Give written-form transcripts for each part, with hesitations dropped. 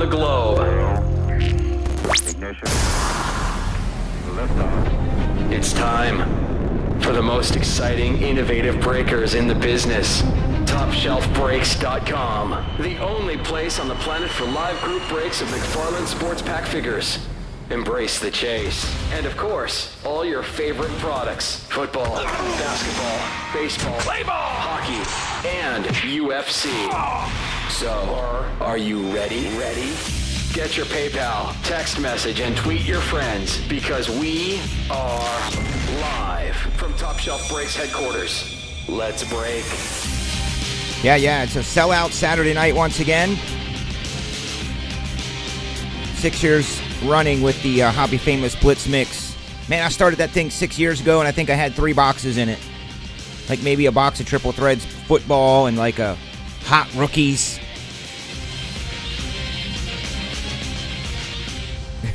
the globe. Ignition. Liftoff. It's time for the most exciting, innovative breakers in the business. TopShelfBreaks.com, the only place on the planet for live group breaks of McFarlane Sports Pack figures. Embrace the chase. And of course, all your favorite products. Football, basketball, baseball, hockey, and UFC. So, are you ready? Get your PayPal, text message, and tweet your friends because we are live from Top Shelf Breaks headquarters. Let's break. Yeah, it's a sellout Saturday night once again. 6 years running with the Hobby Famous Blitz Mix. Man, I started that thing 6 years ago, and I think I had 3 boxes in it. Like maybe a box of Triple Threads football and like a Hot Rookies.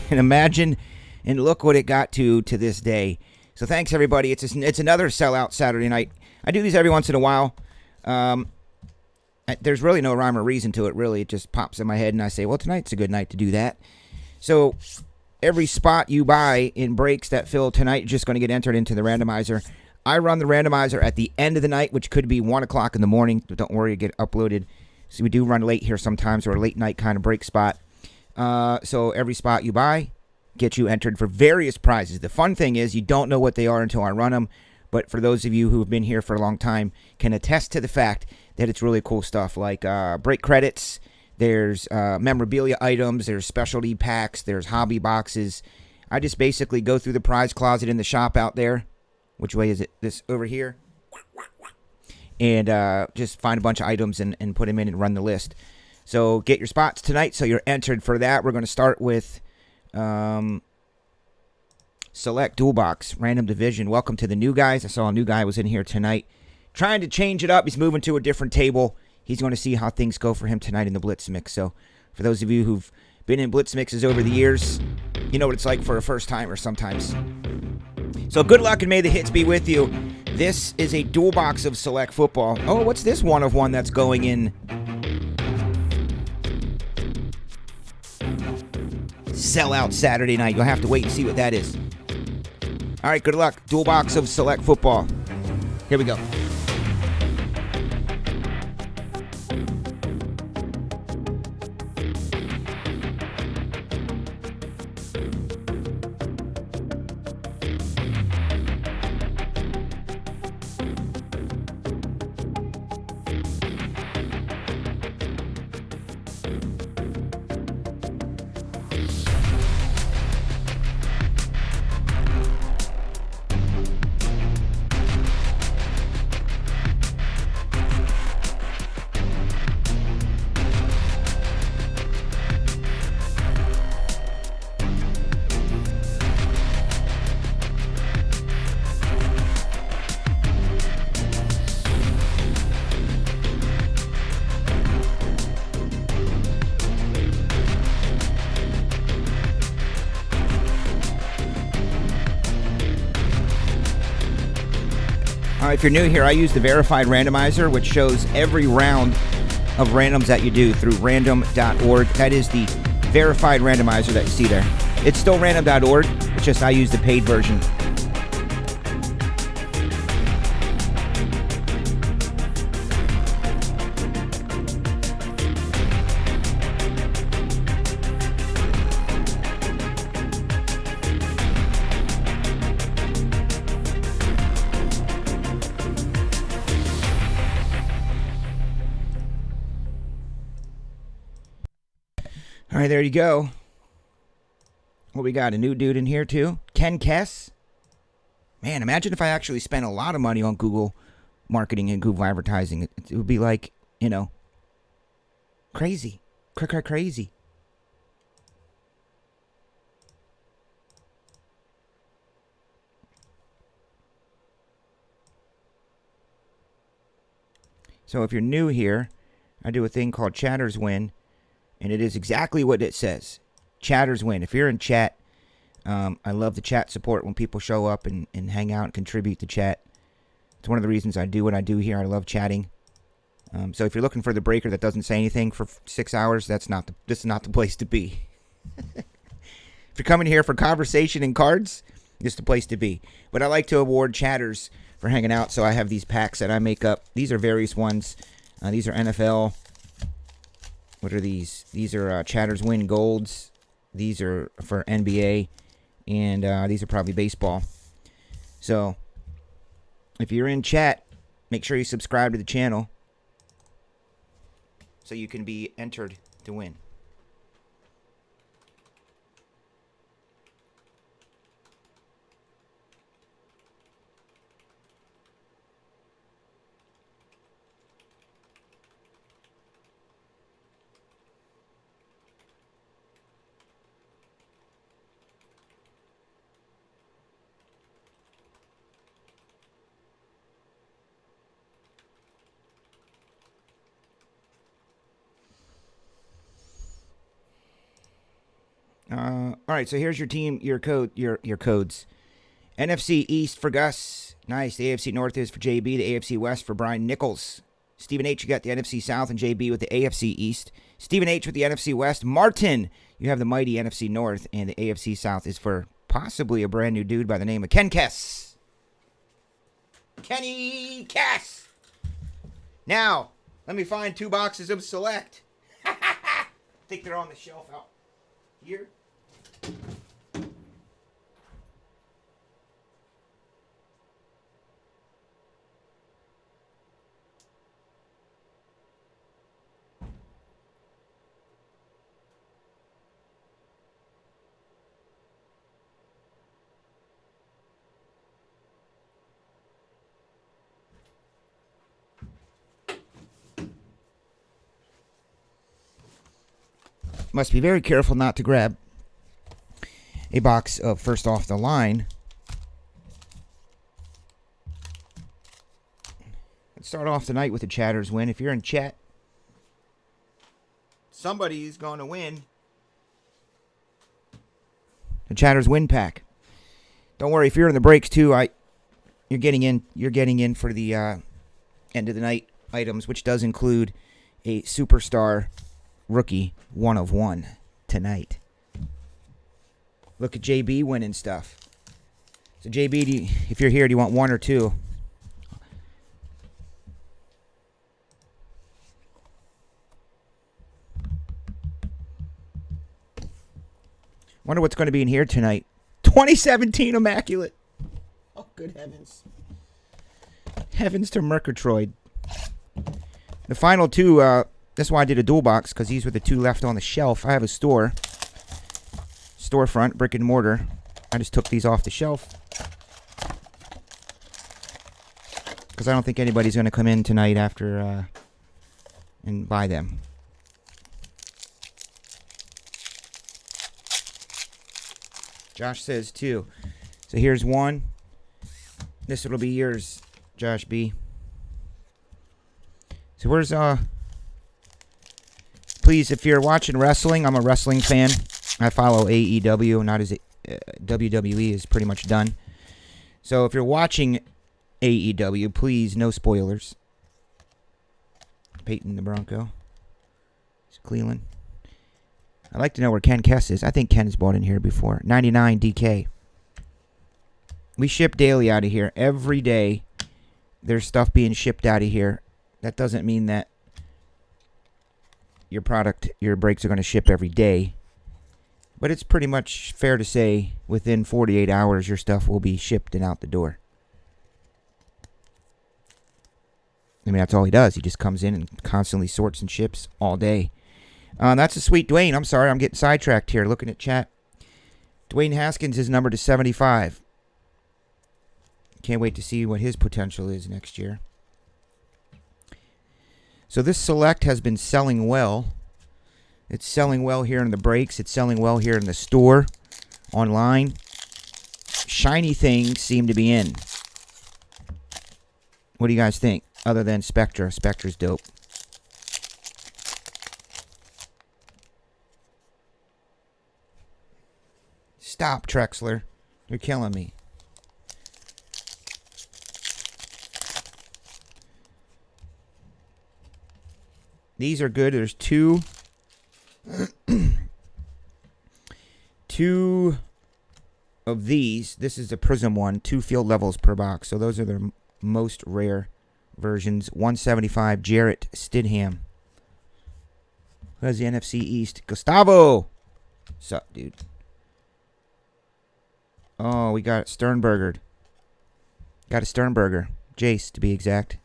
And imagine and look what it got to this day. So thanks, everybody. It's another sellout Saturday night. I do these every once in a while. There's really no rhyme or reason to it, really. It just pops in my head, and I say, well, tonight's a good night to do that. So every spot you buy in breaks that fill tonight, you're just going to get entered into the randomizer. I run the randomizer at the end of the night, which could be 1 o'clock in the morning. But don't worry, it get uploaded. So we do run late here sometimes, or a late night kind of break spot. So every spot you buy gets you entered for various prizes. The fun thing is you don't know what they are until I run them. But for those of you who have been here for a long time can attest to the fact that it's really cool stuff like break credits. There's memorabilia items, there's specialty packs, there's hobby boxes. I just basically go through the prize closet in the shop out there. Which way is it? This over here. And just find a bunch of items and put them in and run the list. So get your spots tonight so you're entered for that. We're going to start with Select Dual Box, Random Division. Welcome to the new guys. I saw a new guy was in here tonight. Trying to change it up. He's moving to a different table. He's going to see how things go for him tonight in the Blitz Mix. So for those of you who've been in Blitz Mixes over the years, you know what it's like for a first timer sometimes. So good luck and may the hits be with you. This is a dual box of Select Football. Oh, what's this one of one that's going in? Sellout Saturday night. You'll have to wait and see what that is. All right, good luck. Dual box of Select Football. Here we go. If you're new here, I use the verified randomizer, which shows every round of randoms that you do through random.org. That is the verified randomizer that you see there. It's still random.org. It's just I use the paid version. All right, there you go. What we got? A new dude in here, too? Ken Kess? Man, imagine if I actually spent a lot of money on Google marketing and Google advertising. It would be like, crazy. Crazy. So if you're new here, I do a thing called Chatters Win. And it is exactly what it says. Chatters win. If you're in chat, I love the chat support when people show up and hang out and contribute to chat. It's one of the reasons I do what I do here. I love chatting. So if you're looking for the breaker that doesn't say anything for 6 hours, this is not the place to be. If you're coming here for conversation and cards, this is the place to be. But I like to award chatters for hanging out, so I have these packs that I make up. These are various ones. These are NFL. What are these? These are chatters win golds. These are for NBA. And these are probably baseball. So if you're in chat, make sure you subscribe to the channel so you can be entered to win. All right, so here's your team, your codes. NFC East for Gus. Nice. The AFC North is for JB. The AFC West for Brian Nichols. Stephen H., you got the NFC South, and JB with the AFC East. Stephen H. with the NFC West. Martin, you have the mighty NFC North, and the AFC South is for possibly a brand new dude by the name of Ken Kess. Kenny Kess. Now, let me find 2 boxes of Select. I think they're on the shelf out here. Must be very careful not to grab a box of first off the line. Let's start off the night with the chatters win. If you're in chat, somebody's going to win the chatters win pack. Don't worry, if you're in the breaks too, you're getting in for the end of the night items, which does include a superstar rookie 1 of 1 tonight. Look at JB winning stuff. So JB, if you're here, do you want 1 or 2? Wonder what's going to be in here tonight. 2017 Immaculate. Oh, good heavens. Heavens to Murgatroyd. The final 2, that's why I did a dual box, because these were the 2 left on the shelf. I have a storefront, brick and mortar. I just took these off the shelf because I don't think anybody's going to come in tonight after and buy them. Josh says 2. So here's 1. This will be yours, Josh B. So where's please, if you're watching wrestling, I'm a wrestling fan. I follow AEW, not as WWE is pretty much done. So if you're watching AEW, please, no spoilers. Peyton the Bronco. It's Cleveland. I'd like to know where Ken Kess is. I think Ken's bought in here before. 99 DK. We ship daily out of here. Every day there's stuff being shipped out of here. That doesn't mean that your breaks are going to ship every day. But it's pretty much fair to say within 48 hours your stuff will be shipped and out the door. I mean, that's all he does. He just comes in and constantly sorts and ships all day. That's a sweet Dwayne. I'm sorry, I'm getting sidetracked here looking at chat. Dwayne Haskins is numbered to 75. Can't wait to see what his potential is next year. So this Select has been selling well. It's selling well here in the breaks. It's selling well here in the store, online. Shiny things seem to be in. What do you guys think? Other than Spectra. Spectra's dope. Stop, Trexler. You're killing me. These are good. There's two of these. This is the Prism one. 2 field levels per box. So those are the most rare versions. 175 Jarrett Stidham. Who has the NFC East? Gustavo. Sup, dude? Oh, we got Sternberger. Got a Sternberger. Jace, to be exact.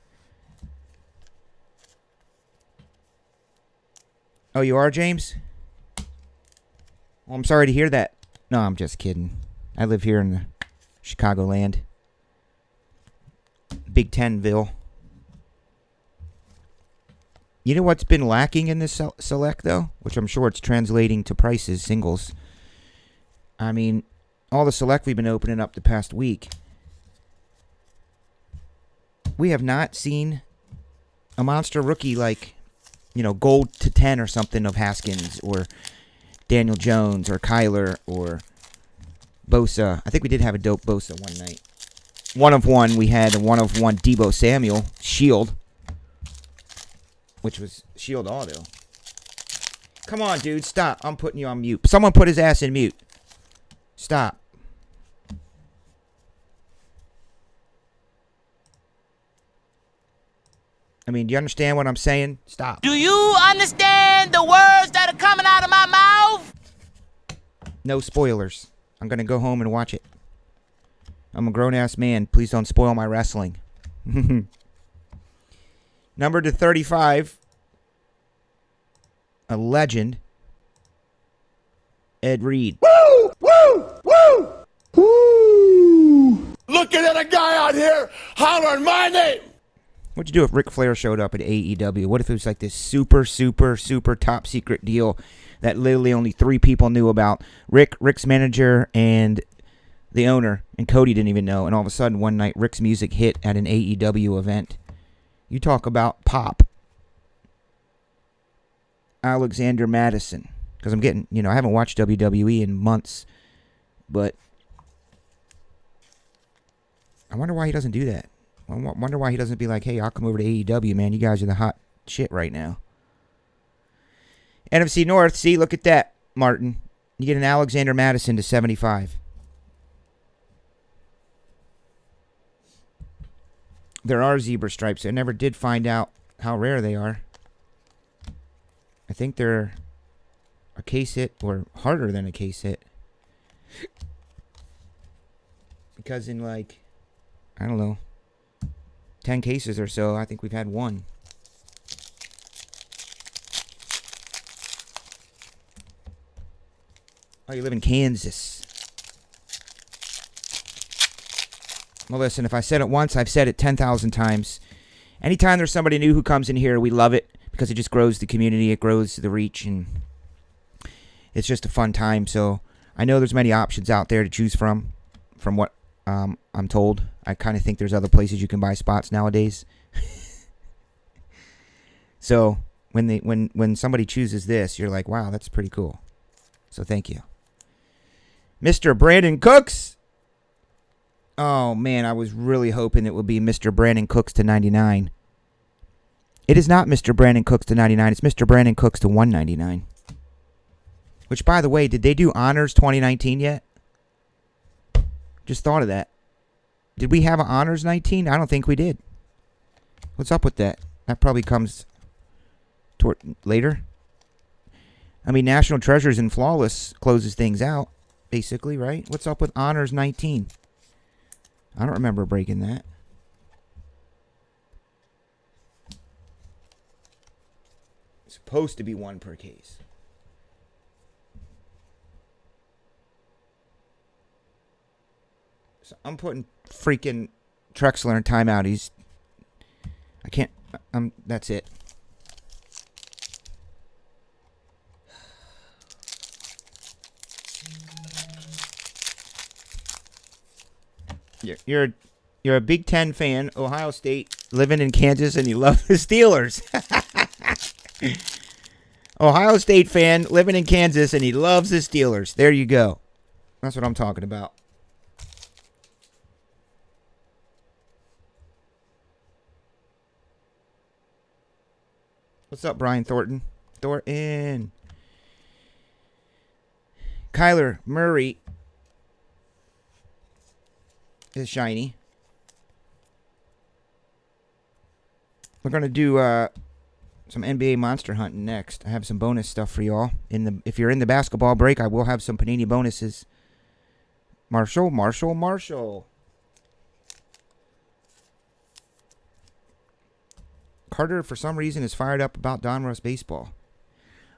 Oh, you are, James? Well, I'm sorry to hear that. No, I'm just kidding. I live here in the Chicagoland. Big Tenville. You know what's been lacking in this select, though? Which I'm sure it's translating to prices, singles. I mean, all the select we've been opening up the past week, we have not seen a monster rookie like, gold to 10 or something of Haskins or Daniel Jones or Kyler or Bosa. I think we did have a dope Bosa one night. 1 of 1, we had a 1 of 1 Debo Samuel Shield, which was Shield Auto. Come on, dude, stop. I'm putting you on mute. Someone put his ass in mute. Stop. I mean, do you understand what I'm saying? Stop. Do you understand the words that are coming out of my mouth? No spoilers. I'm going to go home and watch it. I'm a grown-ass man. Please don't spoil my wrestling. Number to 35. A legend. Ed Reed. Woo! Woo! Woo! Woo! Looking at a guy out here hollering my name. What'd you do if Ric Flair showed up at AEW? What if it was like this super, super, super top secret deal that literally only 3 people knew about? Rick's manager, and the owner, and Cody didn't even know. And all of a sudden, one night, Rick's music hit at an AEW event. You talk about pop. Alexander Madison. Because I'm getting, I haven't watched WWE in months. But I wonder why he doesn't do that. I wonder why he doesn't be like, hey, I'll come over to AEW, man. You guys are the hot shit right now. NFC North, see, look at that, Martin. You get an Alexander Madison to 75. There are zebra stripes. I never did find out how rare they are. I think they're a case hit or harder than a case hit. Because in I don't know, 10 cases or so, I think we've had 1. Oh, you live in Kansas. Well, listen, if I said it once, I've said it 10,000 times. Anytime there's somebody new who comes in here, we love it because it just grows the community, it grows the reach, and it's just a fun time. So I know there's many options out there to choose from what I'm told. I kind of think there's other places you can buy spots nowadays. So when somebody chooses this, you're like, wow, that's pretty cool. So thank you. Mr. Brandon Cooks. Oh, man, I was really hoping it would be Mr. Brandon Cooks to 99. It is not Mr. Brandon Cooks to 99. It's Mr. Brandon Cooks to 199. Which, by the way, did they do Honors 2019 yet? Just thought of that. Did we have an Honors 19? I don't think we did. What's up with that? That probably comes toward later. I mean, National Treasures and Flawless closes things out, basically, right? What's up with Honors 19? I don't remember breaking that. It's supposed to be 1 per case. So I'm putting freaking Trexler in timeout. I can't. That's it. You're a Big Ten fan, Ohio State, living in Kansas, and you love the Steelers. Ohio State fan, living in Kansas, and he loves the Steelers. There you go. That's what I'm talking about. What's up, Brian Thornton? Thornton. Kyler Murray is shiny. We're going to do some NBA monster hunting next. I have some bonus stuff for y'all. If you're in the basketball break, I will have some Panini bonuses. Marshall. Carter, for some reason, is fired up about Donruss baseball.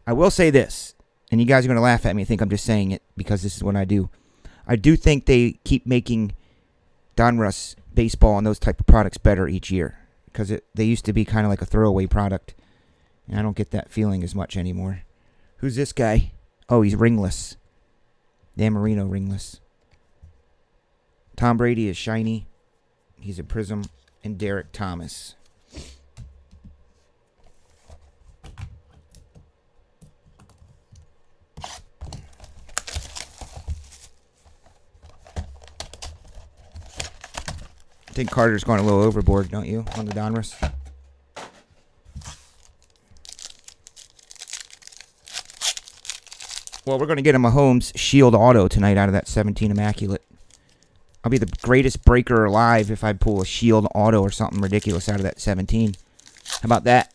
I will say this, and you guys are going to laugh at me and think I'm just saying it because this is what I do. I do think they keep making Donruss baseball and those type of products better each year because they used to be kind of like a throwaway product, and I don't get that feeling as much anymore. Who's this guy? Oh, he's ringless. Dan Marino ringless. Tom Brady is shiny. He's a prism. And Derek Thomas. I think Carter's going a little overboard, don't you, on the Donruss? Well, we're going to get him a Holmes Shield Auto tonight out of that 17 Immaculate. I'll be the greatest breaker alive if I pull a Shield Auto or something ridiculous out of that 17. How about that?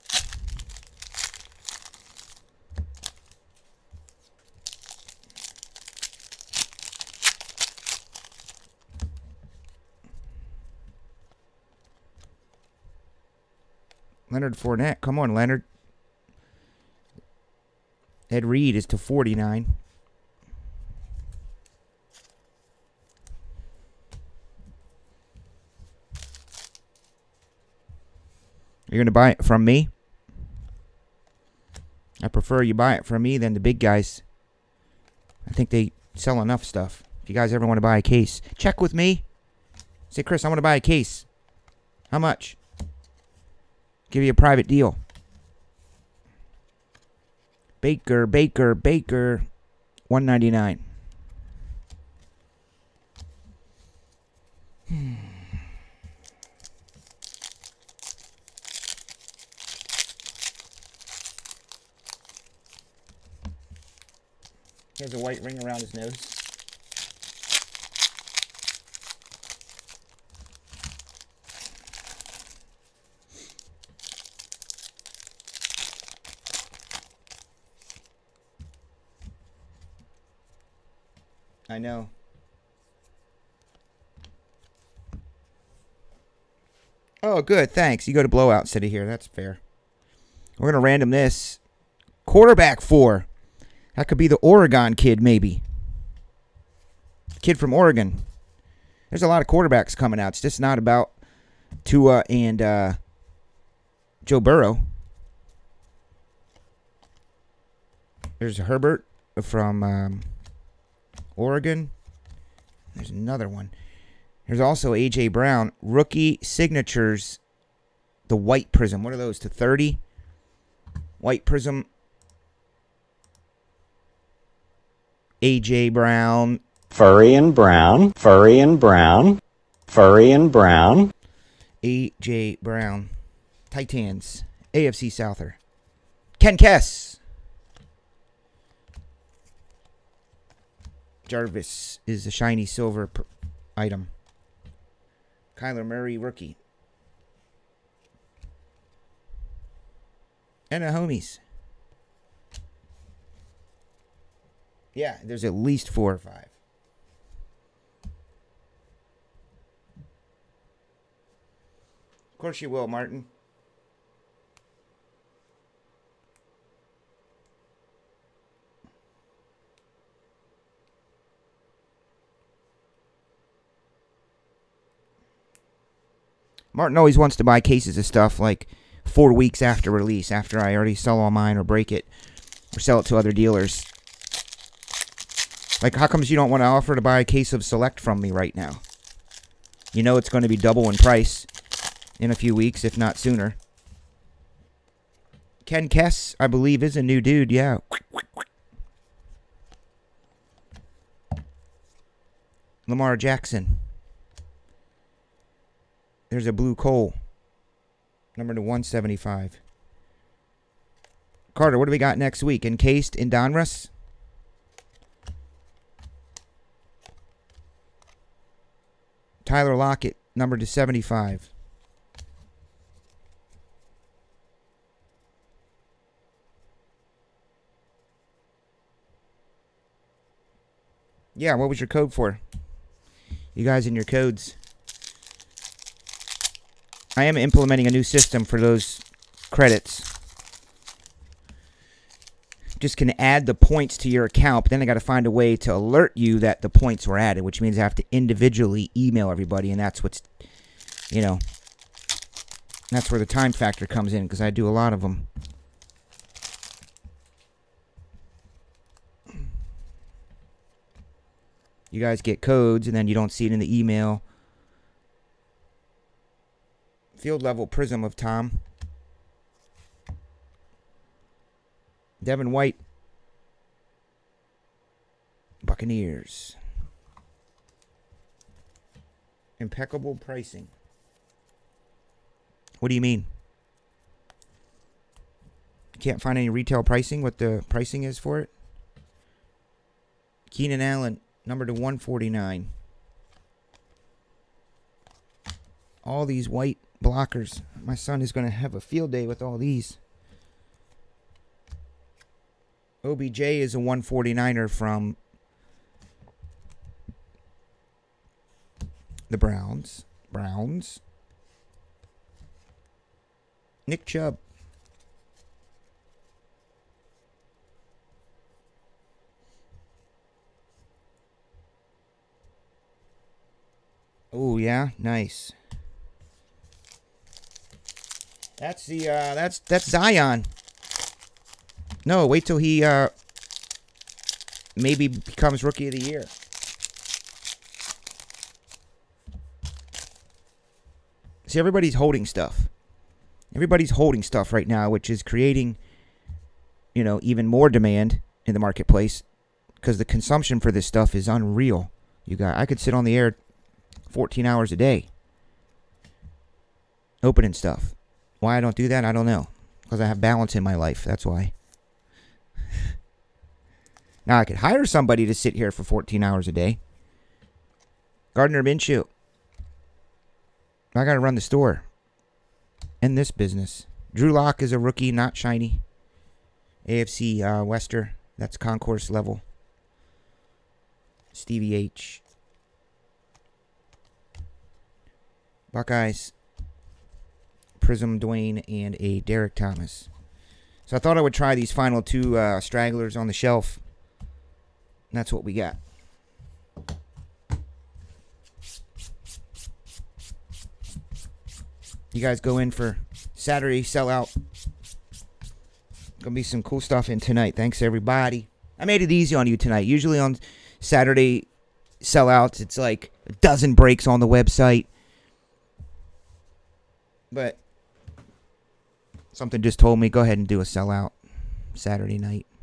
Leonard Fournette. Come on, Leonard. Ed Reed is to 49. You're going to buy it from me? I prefer you buy it from me than the big guys. I think they sell enough stuff. If you guys ever want to buy a case, check with me. Say, Chris, I want to buy a case. How much? Give you a private deal. Baker. $199. He has a white ring around his nose. I know. Oh, good. Thanks. You go to Blowout City here. That's fair. We're going to random this. Quarterback 4. That could be the Oregon kid, maybe. Kid from Oregon. There's a lot of quarterbacks coming out. It's just not about Tua and Joe Burrow. There's Herbert from Oregon. There's another one. There's also A.J. Brown. Rookie signatures. The white prism. What are those? To 30? White prism. A.J. Brown. Furry and brown. A.J. Brown. Titans. AFC Souther. Ken Kess. Jarvis is a shiny silver item. Kyler Murray, rookie. And the homies. Yeah, there's at least 4 or 5. Of course you will, Martin. Martin always wants to buy cases of stuff like 4 weeks after release, after I already sell all mine or break it or sell it to other dealers. Like, how comes you don't want to offer to buy a case of Select from me right now? You know it's going to be double in price in a few weeks, if not sooner. Ken Kess, I believe, is a new dude, yeah. Lamar Jackson. There's a blue Cole. Number to 175. Carter, what do we got next week? Encased in Donruss? Tyler Lockett, number to 75. Yeah, what was your code for? You guys in your codes. I am implementing a new system for those credits. Just can add the points to your account, but then I got to find a way to alert you that the points were added, which means I have to individually email everybody, and that's what's, that's where the time factor comes in, because I do a lot of them. You guys get codes, and then you don't see it in the email. Field level prism of Tom. Devin White. Buccaneers. Impeccable pricing. What do you mean? Can't find any retail pricing? What the pricing is for it? Keenan Allen, number to 149. All these white blockers. My son is going to have a field day with all these. OBJ is a 149er from the Browns. Nick Chubb. Oh yeah, nice. That's the that's Zion. No, wait till he maybe becomes Rookie of the Year. See, everybody's holding stuff. Everybody's holding stuff right now, which is creating, even more demand in the marketplace, because the consumption for this stuff is unreal. I could sit on the air 14 hours a day opening stuff. Why I don't do that, I don't know. Because I have balance in my life. That's why. Now, I could hire somebody to sit here for 14 hours a day. Gardner Minshew. I got to run the store. In this business. Drew Lock is a rookie, not shiny. AFC Wester. That's concourse level. Stevie H. Buckeyes. Prism Dwayne and a Derek Thomas. So I thought I would try these final two stragglers on the shelf. And that's what we got. You guys go in for Saturday sellout. Gonna be some cool stuff in tonight. Thanks everybody. I made it easy on you tonight. Usually on Saturday sellouts, it's like a dozen breaks on the website. But something just told me, go ahead and do a sellout Saturday night.